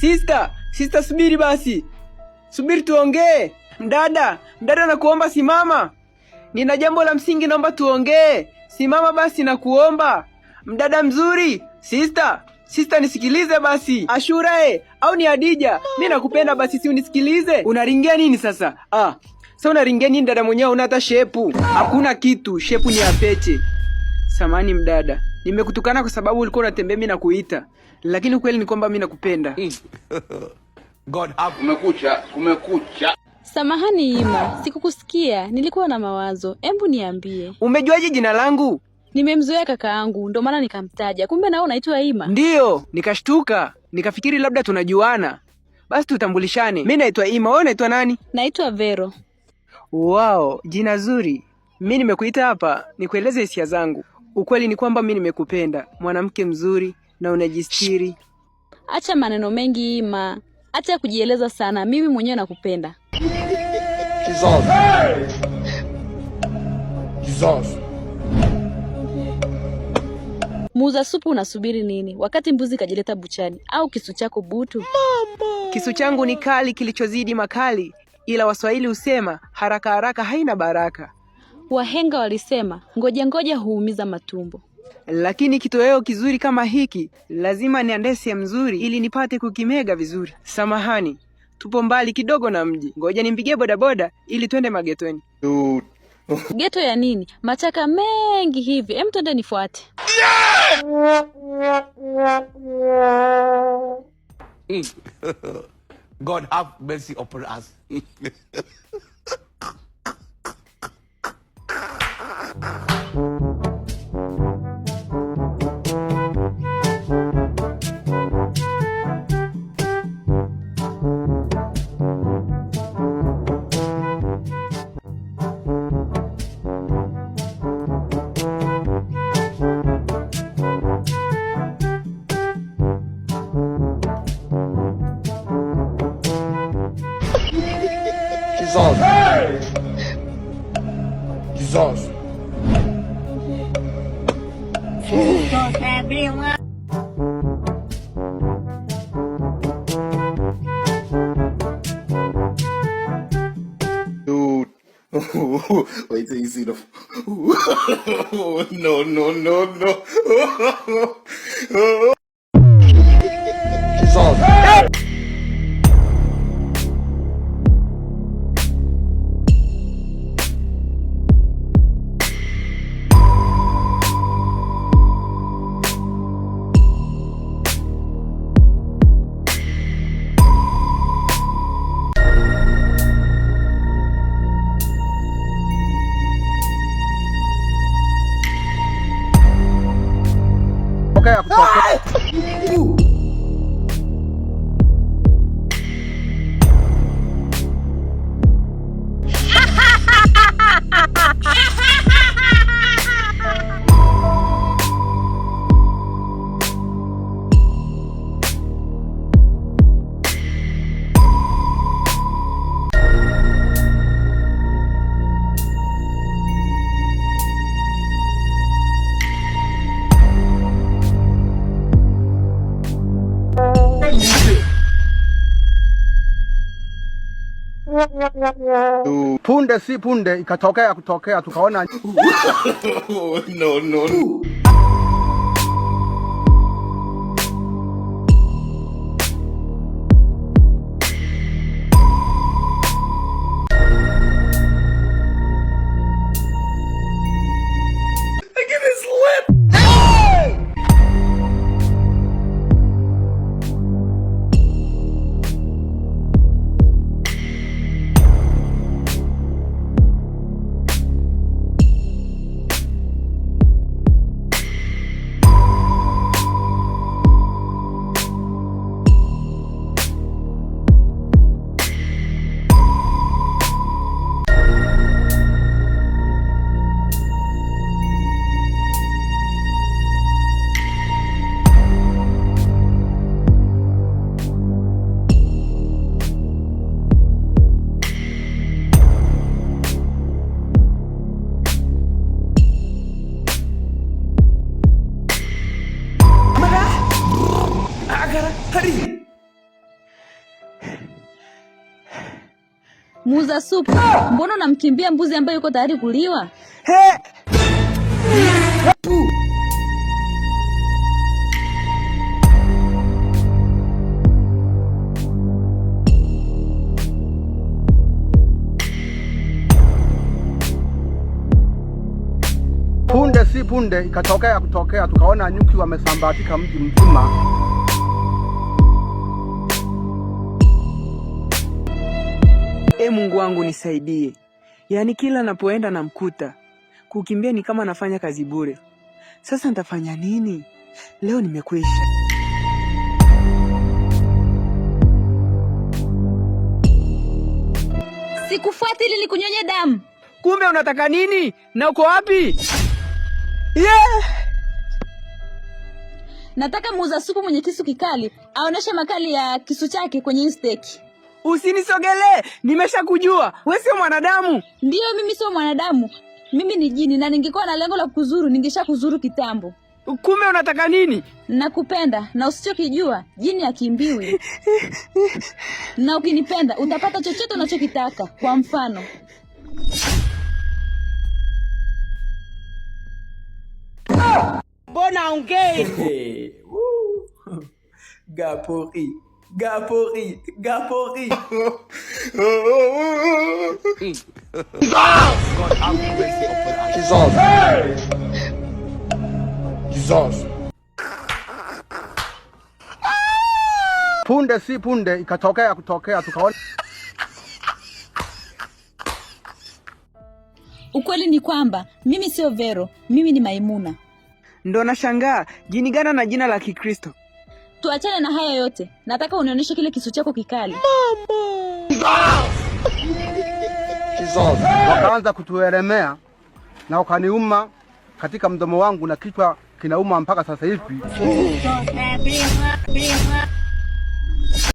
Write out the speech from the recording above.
Sister subiri basi. Subiri tuongee. Mdada nakuomba simama. Nina jambo la msingi naomba tuongee. Simama basi nakuomba. Mdada mzuri. Sister nisikilize basi. Ashura au ni Adija? Mimi nakupenda basi si unisikilize. Unaringia nini sasa? Sasa unaringia nini dada mwenyewe una hata shepu? Hakuna kitu, shepu ni ya peche. Samani mdada. Nimekutukana kwa sababu ulikuwa unatembea mimi nakuita. Lakini ukweli ni kwamba mimi nakupenda. God have kumekucha. Samahani Ima, sikukusikia. Nilikuwa na mawazo. Embu niambie. Umejuaje jina langu? Nimemzoea kakaangu, ndio maana nikamtaja. Kumbe nao unaitwa Ima? Ndiyo, nikashtuka. Nikafikiri labda tunajuana. Basi tutambulishane. Mimi naitwa Ima, wewe unaitwa nani? Naitwa Vero. Wow, jina zuri. Mimi nimekuita hapa nikueleze hisia zangu. Ukweli ni kwamba mimi nimekupenda. Mwanamke mzuri na unajistiri. Acha maneno mengi Ima. Acha kujieleza sana. Mimi mwenyewe nakupenda. Jesus. Muuza supu unasubiri nini? Wakati mbuzi kajileta buchani au kisu chako butu? Mama. Kisu changu ni kali kilichozidi makali. Ila Waswahili husema haraka haina baraka. Wahenga walisema ngoja huumiza matumbo. Lakini kitoweo kizuri kama hiki lazima niandae sehemu nzuri ili nipate kukimega vizuri. Samahani, tupo mbali kidogo na mji. Ngoja nimpigie bodaboda ili twende magetoni. Geto ya nini? Machaka mengi hivi. Twende nifuate. God have mercy upon us. Jesus. Dude. Wait till you see the... No. Jesus. Punde si punde ikatokea kutokea tukaona No. Muuza supu, mbona unamkimbia mbuzi ambaye yuko tayari kuliwa? He! Punde si punde ikatokea tukaona nyuki wamesambatika mji mzima. Mungu wangu nisaidie. Yaani kila napoenda namkuta. Kukimbia ni kama nafanya kazi bure. Sasa nitafanya nini? Leo nimekwisha. Sikufuati ili nikunyonye damu. Kumbe unataka nini? Na uko wapi? Yeah! Nataka muuza supu mwenye kisu kikali aoneshe makali ya kisu chake kwenye steki. Usinisogelee, nimeshakujua. Wewe sio mwanadamu. Ndio, mimi sio mwanadamu. Mimi ni jini, na ningekuwa na lengo la kuzuru ningeshakuzuru kitambo. Kumbe unataka nini? Nakupenda, na usichokijua jini hakimbiwi. Na ukinipenda utapata chochote unachokitaka. Kwa mfano, Bona ongei. Gapori. Gapori. Gapori. God have mercy upon us. Jesus. Punde si punde ikatokea tukaona. ukweli ni kwamba mimi sio Vero, mimi ni Maimuna. Ndo nashangaa, jini gani na jina la Kikristo? Tuachane na haya yote. Nataka unionyeshe kile kisu chako kikali. Wakaanza kutuelemea na wakaniuma katika mdomo wangu na kichwa kinauma mpaka sasa hivi.